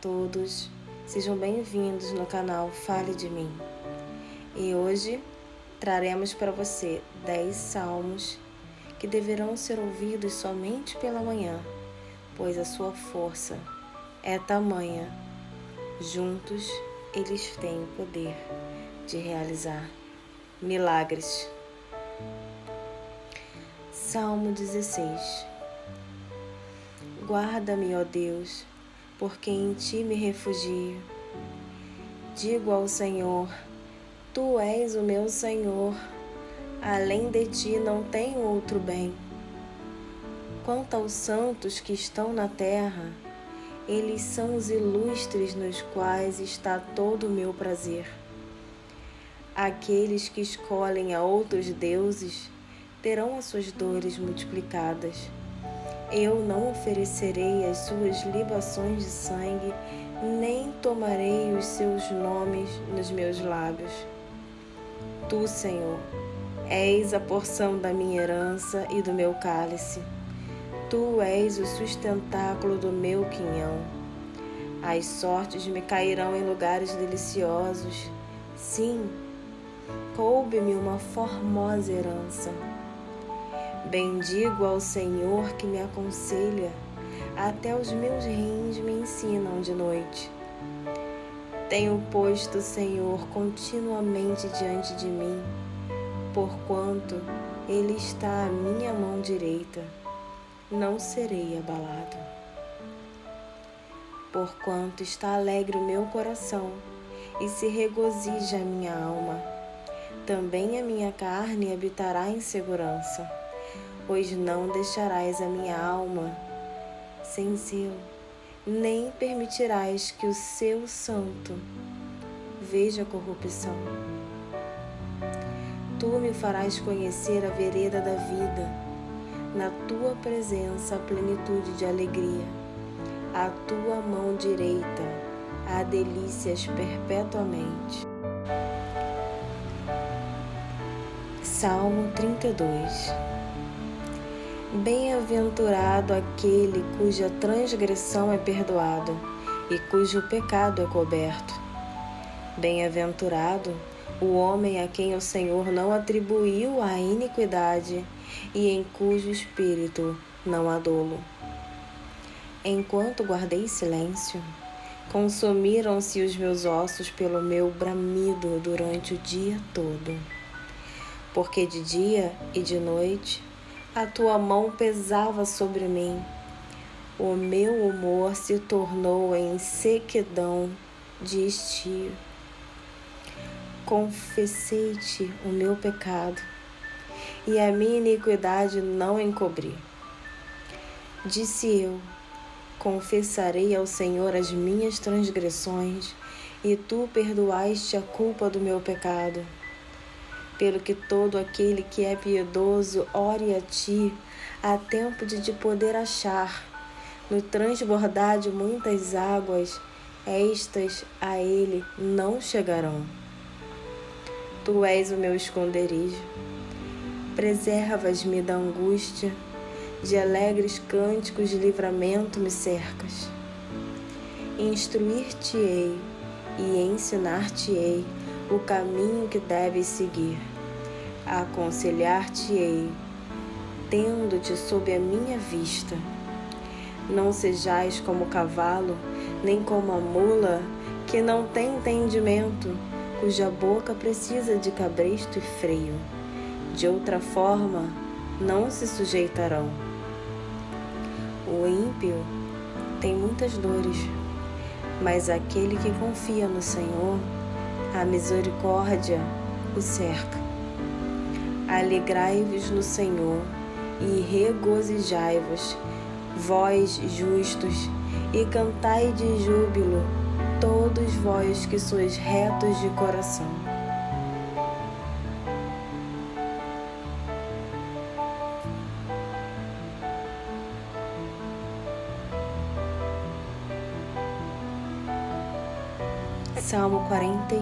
todos, sejam bem-vindos no canal Fale de Mim. E hoje traremos para você 10 salmos que deverão ser ouvidos somente pela manhã, pois a sua força é tamanha. Juntos eles têm o poder de realizar milagres. Salmo 16. Guarda-me, ó Deus, porque em Ti me refugio. Digo ao Senhor, Tu és o meu Senhor, além de Ti não tenho outro bem. Quanto aos santos que estão na terra, eles são os ilustres nos quais está todo o meu prazer. Aqueles que escolhem a outros deuses terão as suas dores multiplicadas. Eu não oferecerei as suas libações de sangue, nem tomarei os seus nomes nos meus lábios. Tu, Senhor, és a porção da minha herança e do meu cálice. Tu és o sustentáculo do meu quinhão. As sortes me cairão em lugares deliciosos. Sim, coube-me uma formosa herança. Bendigo ao Senhor que me aconselha, até os meus rins me ensinam de noite. Tenho posto o Senhor continuamente diante de mim, porquanto Ele está à minha mão direita, não serei abalado. Porquanto está alegre o meu coração e se regozija a minha alma, também a minha carne habitará em segurança. Pois não deixarás a minha alma sem zelo, nem permitirás que o seu santo veja a corrupção. Tu me farás conhecer a vereda da vida, na tua presença a plenitude de alegria. A tua mão direita há delícias perpetuamente. Salmo 32. Bem-aventurado aquele cuja transgressão é perdoada e cujo pecado é coberto. Bem-aventurado o homem a quem o Senhor não atribuiu a iniquidade e em cujo espírito não há dolo. Enquanto guardei silêncio, consumiram-se os meus ossos pelo meu bramido durante o dia todo. Porque de dia e de noite a tua mão pesava sobre mim. O meu humor se tornou em sequidão de estio. Confessei-te o meu pecado, e a minha iniquidade não encobri. Disse eu, confessarei ao Senhor as minhas transgressões, e tu perdoaste a culpa do meu pecado. Pelo que todo aquele que é piedoso ore a ti, há tempo de te poder achar. No transbordar de muitas águas, estas a ele não chegarão. Tu és o meu esconderijo. Preservas-me da angústia, de alegres cânticos de livramento me cercas. Instruir-te-ei e ensinar-te-ei o caminho que deves seguir. Aconselhar-te-ei, tendo-te sob a minha vista. Não sejais como o cavalo, nem como a mula, que não tem entendimento, cuja boca precisa de cabresto e freio. De outra forma, não se sujeitarão. O ímpio tem muitas dores, mas aquele que confia no Senhor, a misericórdia o cerca. Alegrai-vos no Senhor e regozijai-vos, vós justos, e cantai de júbilo, todos vós que sois retos de coração. Salmo 41.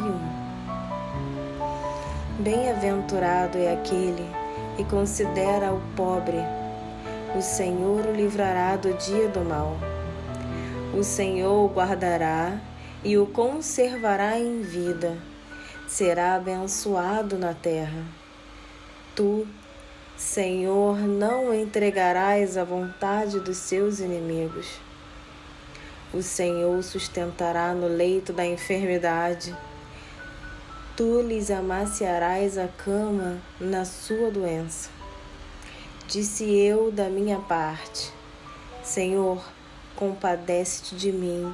Bem-aventurado é aquele que considera o pobre. O Senhor o livrará do dia do mal. O Senhor o guardará e o conservará em vida. Será abençoado na terra. Tu, Senhor, não o entregarás à vontade dos seus inimigos. O Senhor o sustentará no leito da enfermidade. Tu lhes amaciarás a cama na sua doença. Disse eu da minha parte: Senhor, compadece-te de mim,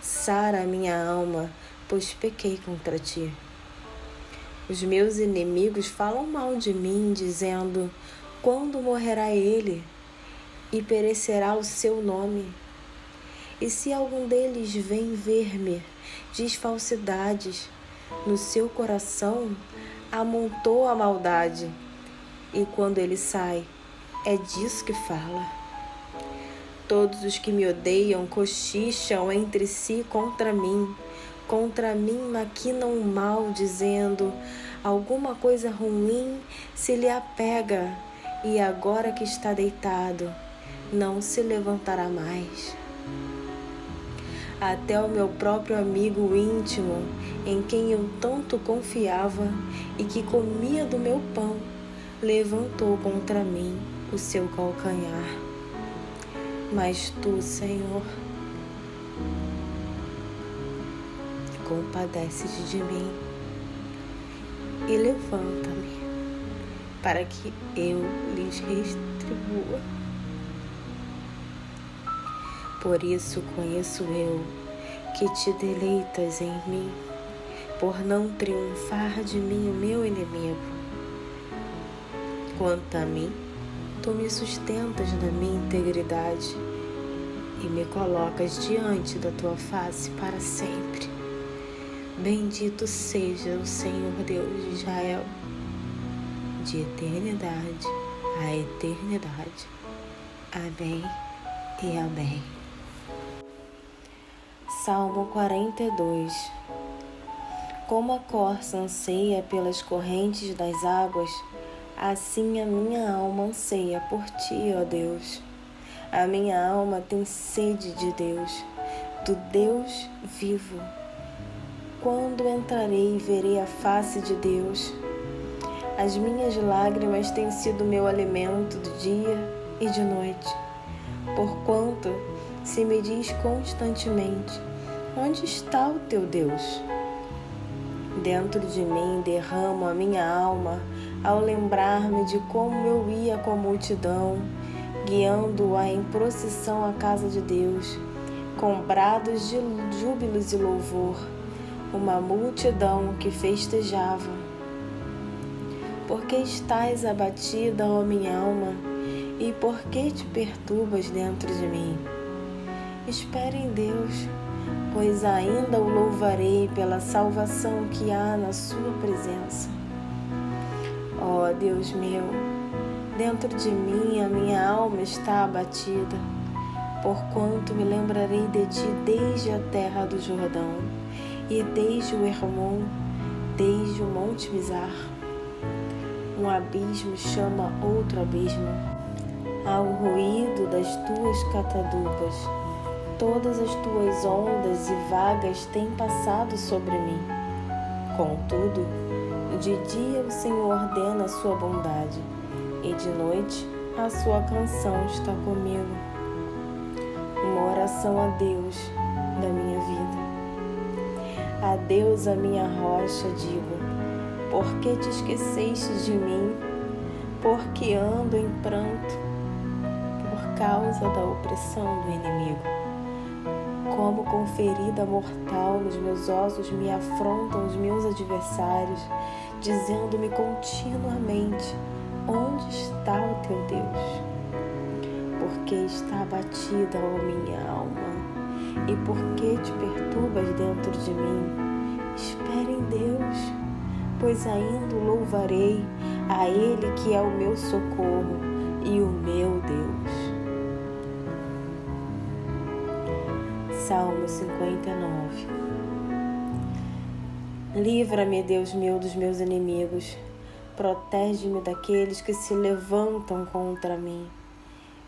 sara a minha alma, pois pequei contra ti. Os meus inimigos falam mal de mim, dizendo: quando morrerá ele e perecerá o seu nome? E se algum deles vem ver-me, diz falsidades, no seu coração amontoa a maldade, e quando ele sai, é disso que fala. Todos os que me odeiam cochicham entre si contra mim maquinam o mal, dizendo: alguma coisa ruim se lhe apega, e agora que está deitado, não se levantará mais. Até o meu próprio amigo íntimo, em quem eu tanto confiava e que comia do meu pão, levantou contra mim o seu calcanhar. Mas tu, Senhor, compadece-te de mim e levanta-me para que eu lhes retribua. Por isso conheço eu que te deleitas em mim, por não triunfar de mim o meu inimigo. Quanto a mim, tu me sustentas na minha integridade e me colocas diante da tua face para sempre. Bendito seja o Senhor Deus de Israel, de eternidade a eternidade. Amém e amém. Salmo 42. Como a corça anseia pelas correntes das águas, assim a minha alma anseia por ti, ó Deus. A minha alma tem sede de Deus, do Deus vivo. Quando entrarei e verei a face de Deus? As minhas lágrimas têm sido meu alimento de dia e de noite. Porquanto se me diz constantemente: onde está o teu Deus? Dentro de mim derramo a minha alma ao lembrar-me de como eu ia com a multidão, guiando-a em procissão à casa de Deus, com brados de júbilos e louvor, uma multidão que festejava. Por que estás abatida, ó minha alma, e por que te perturbas dentro de mim? Espere em Deus, pois ainda o louvarei pela salvação que há na sua presença. Ó Deus meu, dentro de mim a minha alma está abatida, porquanto me lembrarei de ti desde a terra do Jordão, e desde o Hermon, desde o Monte Mizar. Um abismo chama outro abismo, ao ruído das tuas catadupas. Todas as tuas ondas e vagas têm passado sobre mim. Contudo, de dia o Senhor ordena a sua bondade, e de noite a sua canção está comigo. Uma oração a Deus da minha vida. A Deus, a minha rocha, digo: por que te esqueceste de mim? Porque ando em pranto por causa da opressão do inimigo. Como com ferida mortal nos meus ossos me afrontam os meus adversários, dizendo-me continuamente: onde está o teu Deus? Porque está abatida, ó minha alma, e por que te perturbas dentro de mim? Espere em Deus, pois ainda o louvarei, a Ele que é o meu socorro e o meu Deus. Salmo 59. Livra-me, Deus meu, dos meus inimigos. Protege-me daqueles que se levantam contra mim.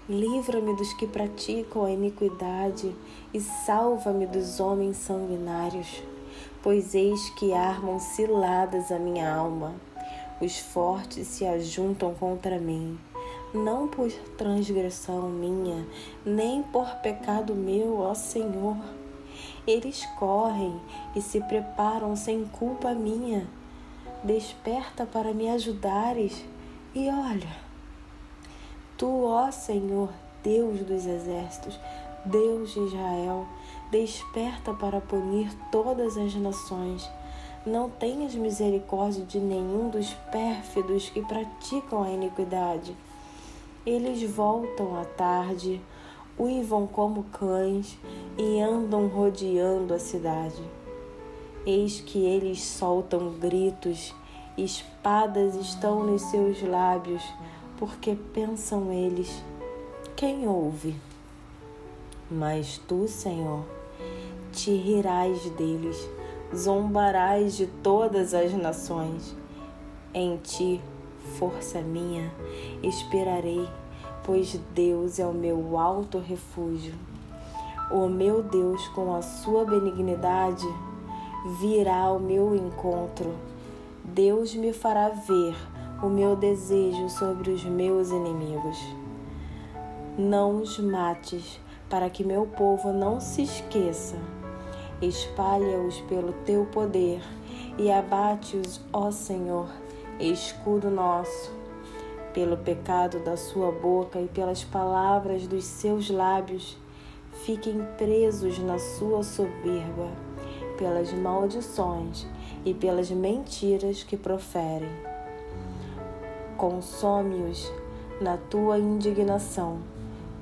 Livra-me dos que praticam a iniquidade e salva-me dos homens sanguinários, pois eis que armam ciladas a minha alma. Os fortes se ajuntam contra mim, não por transgressão minha, nem por pecado meu, ó Senhor. Eles correm e se preparam sem culpa minha. Desperta para me ajudares e olha. Tu, ó Senhor, Deus dos exércitos, Deus de Israel, desperta para punir todas as nações. Não tenhas misericórdia de nenhum dos pérfidos que praticam a iniquidade. Eles voltam à tarde, uivam como cães e andam rodeando a cidade. Eis que eles soltam gritos, espadas estão nos seus lábios, porque pensam eles, quem ouve? Mas tu, Senhor, te rirás deles, zombarás de todas as nações. Em ti, força minha, esperarei, pois Deus é o meu alto refúgio. O meu Deus, com a sua benignidade, virá ao meu encontro. Deus me fará ver o meu desejo sobre os meus inimigos. Não os mates, para que meu povo não se esqueça. Espalha-os pelo teu poder e abate-os, ó Senhor, escudo nosso. Pelo pecado da sua boca e pelas palavras dos seus lábios, fiquem presos na sua soberba, pelas maldições e pelas mentiras que proferem. Consome-os na tua indignação,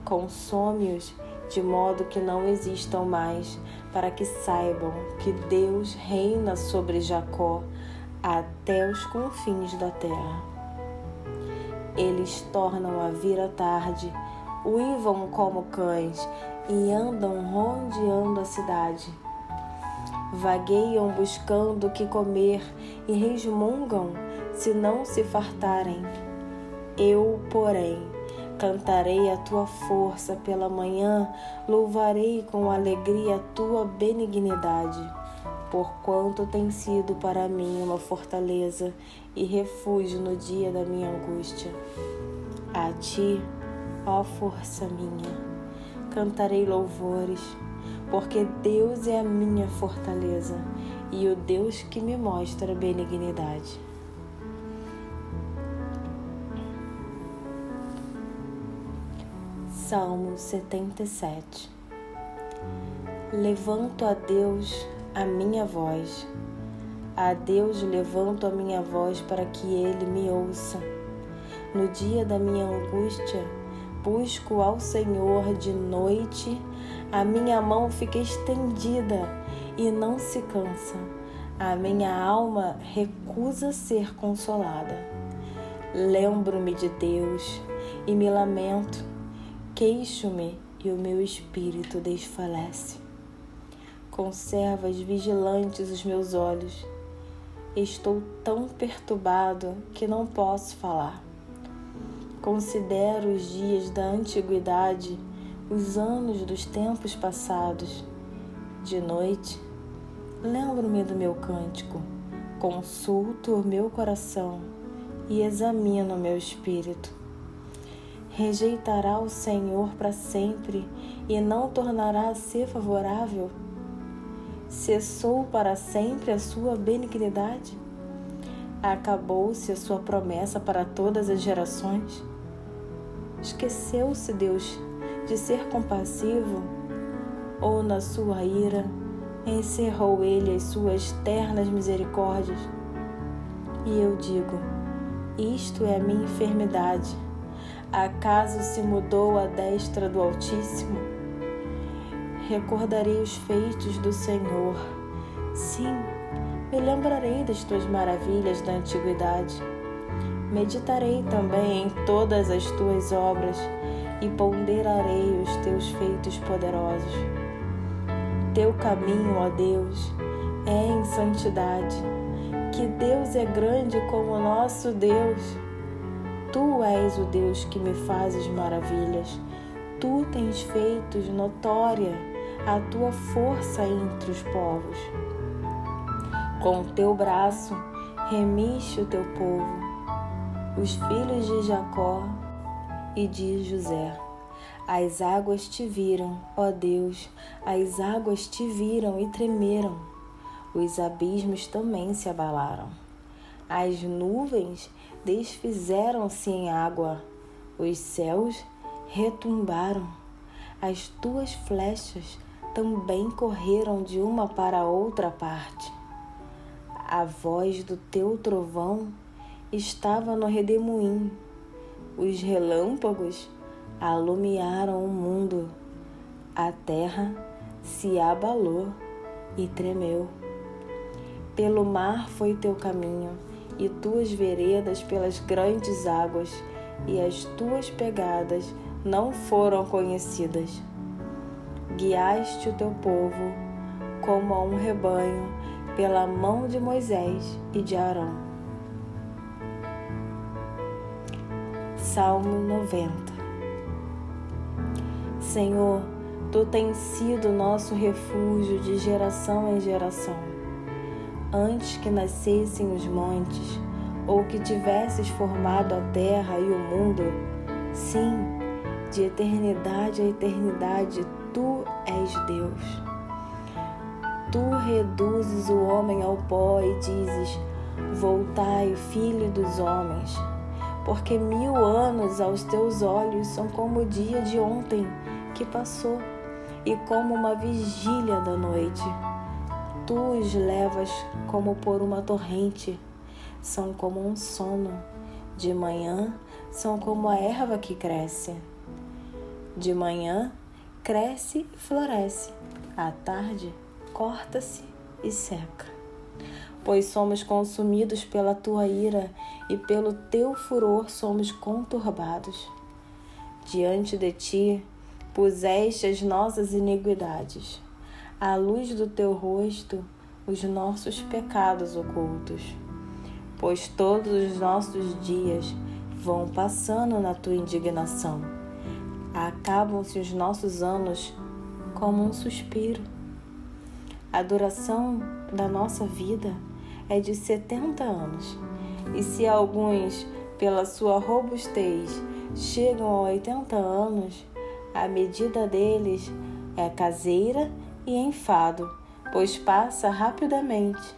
consome-os de modo que não existam mais, para que saibam que Deus reina sobre Jacó até os confins da terra. Eles tornam a vir à tarde, uivam como cães e andam rodeando a cidade. Vagueiam buscando o que comer e resmungam se não se fartarem. Eu, porém, cantarei a tua força pela manhã, louvarei com alegria a tua benignidade, porquanto tem sido para mim uma fortaleza e refúgio no dia da minha angústia. A ti, ó força minha, cantarei louvores, porque Deus é a minha fortaleza e o Deus que me mostra benignidade. Salmo 77. Levanto a Deus a minha voz. A Deus levanto a minha voz para que Ele me ouça. No dia da minha angústia, busco ao Senhor de noite. A minha mão fica estendida e não se cansa. A minha alma recusa ser consolada. Lembro-me de Deus e me lamento. Queixo-me e o meu espírito desfalece. Conservas vigilantes os meus olhos. Estou tão perturbado que não posso falar. Considero os dias da antiguidade, os anos dos tempos passados. De noite, lembro-me do meu cântico, consulto o meu coração e examino o meu espírito. Rejeitará o Senhor para sempre e não tornará a ser favorável? Cessou para sempre a sua benignidade? Acabou-se a sua promessa para todas as gerações? Esqueceu-se Deus de ser compassivo? Ou na sua ira encerrou Ele as suas ternas misericórdias? E eu digo, isto é a minha enfermidade. Acaso se mudou a destra do Altíssimo? Recordarei os feitos do Senhor. Sim, me lembrarei das tuas maravilhas da antiguidade. Meditarei também em todas as tuas obras e ponderarei os teus feitos poderosos. Teu caminho, ó Deus, é em santidade. Que Deus é grande como o nosso Deus. Tu és o Deus que me fazes maravilhas. tu tens feito notória a tua força entre os povos. Com o teu braço remiste o teu povo, os filhos de Jacó e de José. As águas te viram, ó Deus, as águas te viram e tremeram. Os abismos também se abalaram. As nuvens desfizeram-se em água. Os céus retumbaram. As tuas flechas também correram de uma para outra parte. A voz do teu trovão estava no redemoinho. Os relâmpagos alumiaram o mundo. A terra se abalou e tremeu. Pelo mar foi teu caminho, e tuas veredas pelas grandes águas, e as tuas pegadas não foram conhecidas. Guiaste o teu povo como a um rebanho pela mão de Moisés e de Arão. Salmo 90. Senhor, tu tens sido nosso refúgio de geração em geração. Antes que nascessem os montes, ou que tivesses formado a terra e o mundo, sim, de eternidade a eternidade, tu és Deus. Tu reduzes o homem ao pó e dizes: voltai, filho dos homens, porque 1000 anos aos teus olhos são como o dia de ontem que passou, e como uma vigília da noite. Tu os levas como por uma torrente, são como um sono. De manhã são como a erva que cresce. De manhã cresce e floresce, à tarde corta-se e seca. Pois somos consumidos pela tua ira, e pelo teu furor somos conturbados. Diante de ti puseste as nossas iniquidades, à luz do teu rosto os nossos pecados ocultos. Pois todos os nossos dias vão passando na tua indignação. Acabam-se os nossos anos como um suspiro. A duração da nossa vida é de 70 anos. E se alguns, pela sua robustez, chegam a 80 anos, a medida deles é caseira e enfado, pois passa rapidamente,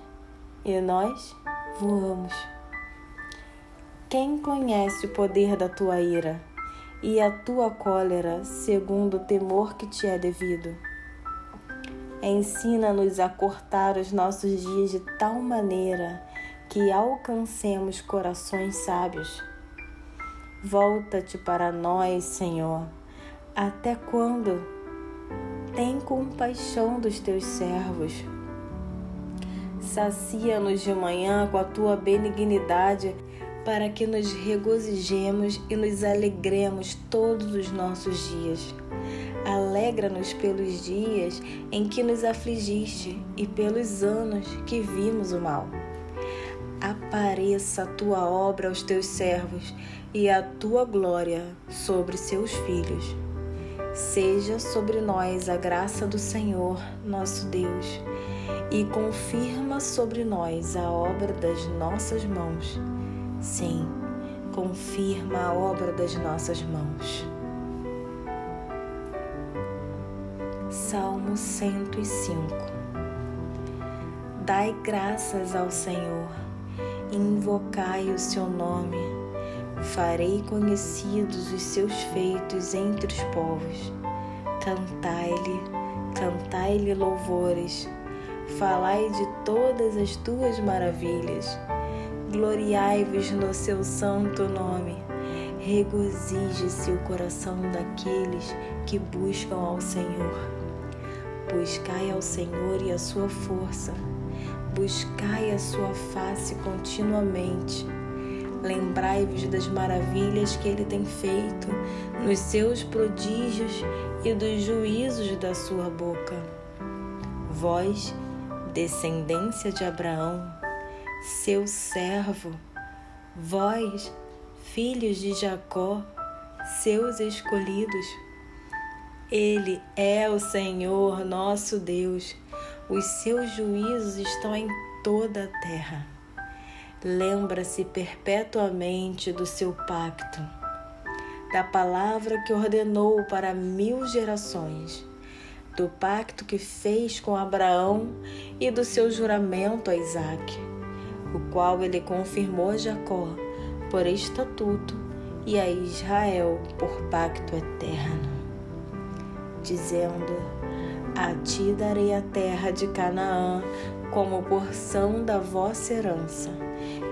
e nós voamos. Quem conhece o poder da tua ira e a tua cólera segundo o temor que te é devido? Ensina-nos a cortar os nossos dias de tal maneira que alcancemos corações sábios. Volta-te para nós, Senhor. Até quando? Tem compaixão dos teus servos. Sacia-nos de manhã com a tua benignidade, para que nos regozijemos e nos alegremos todos os nossos dias. Alegra-nos pelos dias em que nos afligiste e pelos anos que vimos o mal. Apareça a tua obra aos teus servos e a tua glória sobre seus filhos. Seja sobre nós a graça do Senhor, nosso Deus, e confirma sobre nós a obra das nossas mãos. Sim, confirma a obra das nossas mãos. Salmo 105. Dai graças ao Senhor, invocai o seu nome. Farei conhecidos os seus feitos entre os povos. Cantai-lhe louvores. Falai de todas as tuas maravilhas. Gloriai-vos no seu santo nome. Regozije-se o coração daqueles que buscam ao Senhor. Buscai ao Senhor e a sua força. Buscai a sua face continuamente. Lembrai-vos das maravilhas que ele tem feito, nos seus prodígios e dos juízos da sua boca. Vós, descendência de Abraão, seu servo, vós, filhos de Jacó, seus escolhidos, Ele é o Senhor nosso Deus. Os seus juízos estão em toda a terra. Lembra-se perpetuamente do seu pacto, da palavra que ordenou para 1000 gerações, do pacto que fez com Abraão e do seu juramento a Isaque, o qual ele confirmou a Jacó por estatuto e a Israel por pacto eterno, dizendo: a ti darei a terra de Canaã como porção da vossa herança.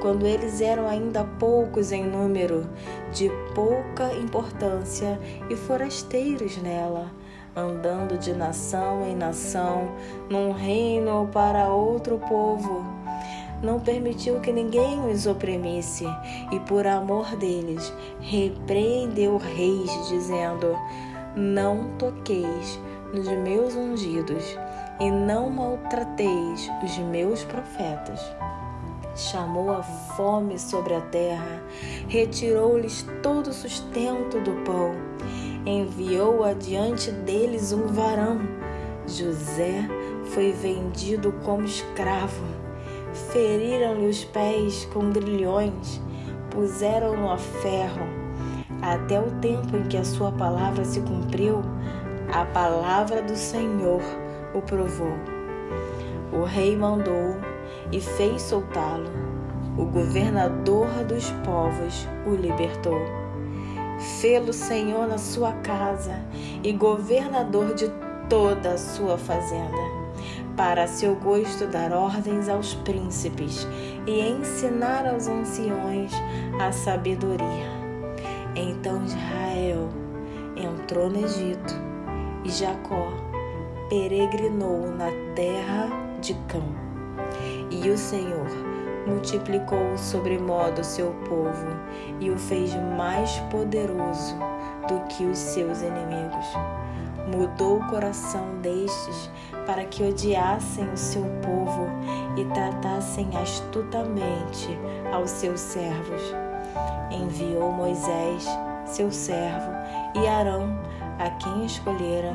Quando eles eram ainda poucos em número, de pouca importância e forasteiros nela, andando de nação em nação, num reino para outro povo, não permitiu que ninguém os oprimisse, e por amor deles repreendeu reis, dizendo: não toqueis nos meus ungidos, e não maltrateis os meus profetas. Chamou a fome sobre a terra, retirou-lhes todo o sustento do pão, enviou adiante deles um varão. José foi vendido como escravo, feriram-lhe os pés com grilhões, puseram-no a ferro, até o tempo em que a sua palavra se cumpriu. A palavra do Senhor o provou. O rei mandou e fez soltá-lo. O governador dos povos o libertou. Fê-lo Senhor na sua casa e governador de toda a sua fazenda, para a seu gosto dar ordens aos príncipes e ensinar aos anciões a sabedoria. Então Israel entrou no Egito e Jacó peregrinou na terra de Cã. E o Senhor multiplicou sobremodo o seu povo e o fez mais poderoso do que os seus inimigos. Mudou o coração destes para que odiassem o seu povo e tratassem astutamente aos seus servos. Enviou Moisés, seu servo, e Arão, a quem escolhera,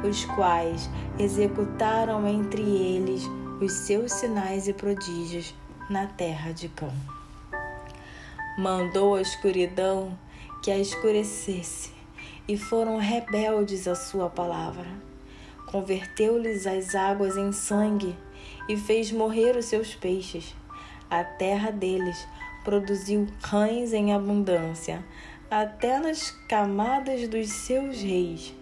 os quais executaram entre eles os seus sinais e prodígios na terra de Cã. Mandou a escuridão que a escurecesse, e foram rebeldes à sua palavra. Converteu-lhes as águas em sangue e fez morrer os seus peixes. A terra deles produziu cães em abundância, até nas camadas dos seus reis.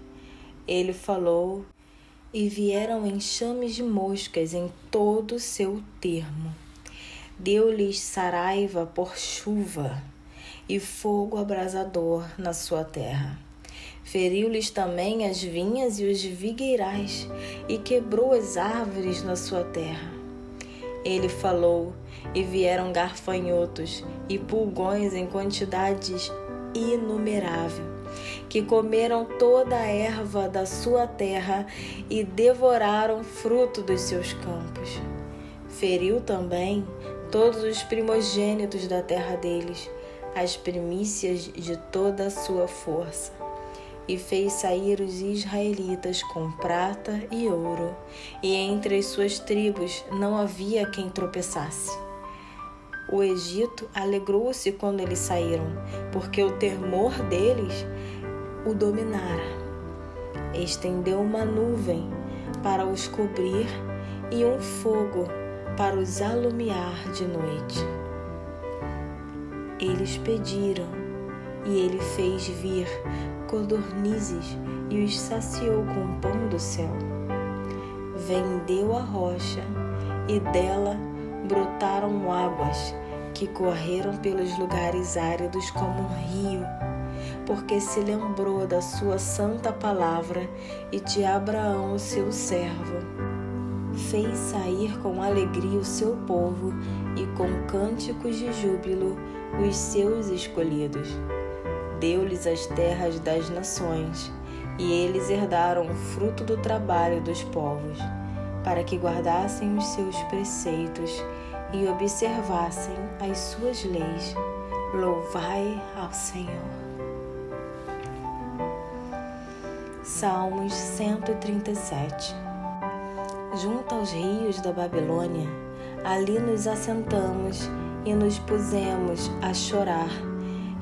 Ele falou, e vieram enxames de moscas em todo o seu termo. Deu-lhes saraiva por chuva e fogo abrasador na sua terra. Feriu-lhes também as vinhas e os vigueirais e quebrou as árvores na sua terra. Ele falou, e vieram garfanhotos e pulgões em quantidades inumerável, que comeram toda a erva da sua terra e devoraram fruto dos seus campos. Feriu também todos os primogênitos da terra deles, as primícias de toda a sua força, e fez sair os israelitas com prata e ouro, e entre as suas tribos não havia quem tropeçasse. O Egito alegrou-se quando eles saíram, porque o temor deles o dominara. Estendeu uma nuvem para os cobrir e um fogo para os alumiar de noite. Eles pediram, e ele fez vir codornizes e os saciou com o pão do céu. Vendeu a rocha, e dela brotaram águas que correram pelos lugares áridos como um rio, porque se lembrou da sua santa palavra e de Abraão, o seu servo. Fez sair com alegria o seu povo e com cânticos de júbilo os seus escolhidos. Deu-lhes as terras das nações, e eles herdaram o fruto do trabalho dos povos, para que guardassem os seus preceitos e observassem as suas leis. Louvai ao Senhor. Salmos 137. Junto aos rios da Babilônia, ali nos assentamos e nos pusemos a chorar,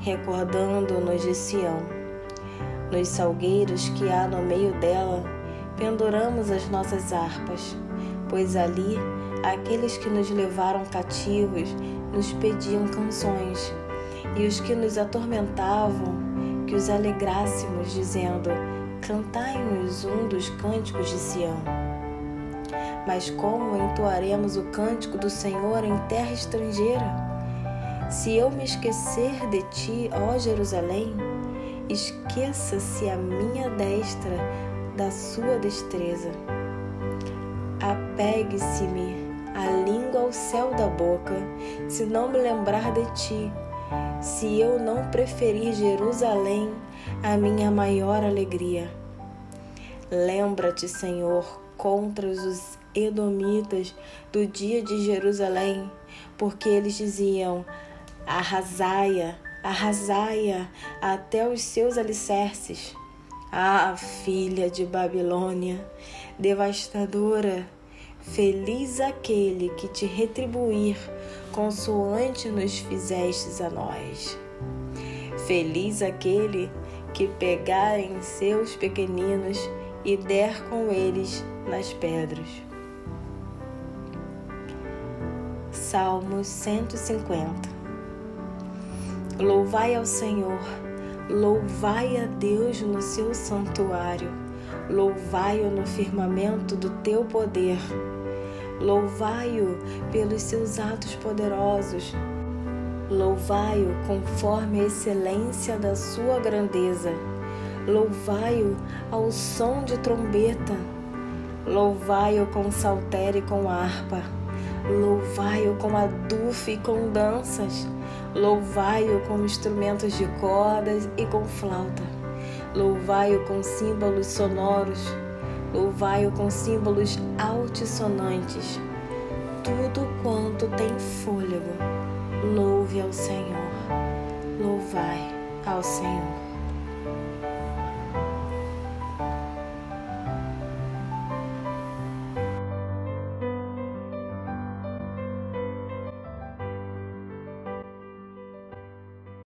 recordando-nos de Sião. Nos salgueiros que há no meio dela, penduramos as nossas harpas, pois ali aqueles que nos levaram cativos nos pediam canções, e os que nos atormentavam que os alegrássemos, dizendo: cantai-nos um dos cânticos de Sião. Mas como entoaremos o cântico do Senhor em terra estrangeira? Se eu me esquecer de ti, ó Jerusalém, esqueça-se a minha destra da sua destreza. Apegue-se-me a língua ao céu da boca, se não me lembrar de ti, se eu não preferir Jerusalém a minha maior alegria. Lembra-te, Senhor, contra os edomitas do dia de Jerusalém, porque eles diziam: arrasai-a, arrasai-a até os seus alicerces. Ah, filha de Babilônia, devastadora, feliz aquele que te retribuir consoante nos fizestes a nós. Feliz aquele que pegar em seus pequeninos e der com eles nas pedras. Salmos 150. Louvai ao Senhor, louvai a Deus no seu santuário, louvai-o no firmamento do teu poder, louvai-o pelos seus atos poderosos, louvai-o conforme a excelência da sua grandeza, louvai-o ao som de trombeta, louvai-o com saltério e com harpa, louvai-o com adufo e com danças, louvai-o com instrumentos de cordas e com flauta, louvai-o com símbolos sonoros, louvai-o com símbolos altissonantes. Tudo quanto tem fôlego, louve ao Senhor, louvai ao Senhor.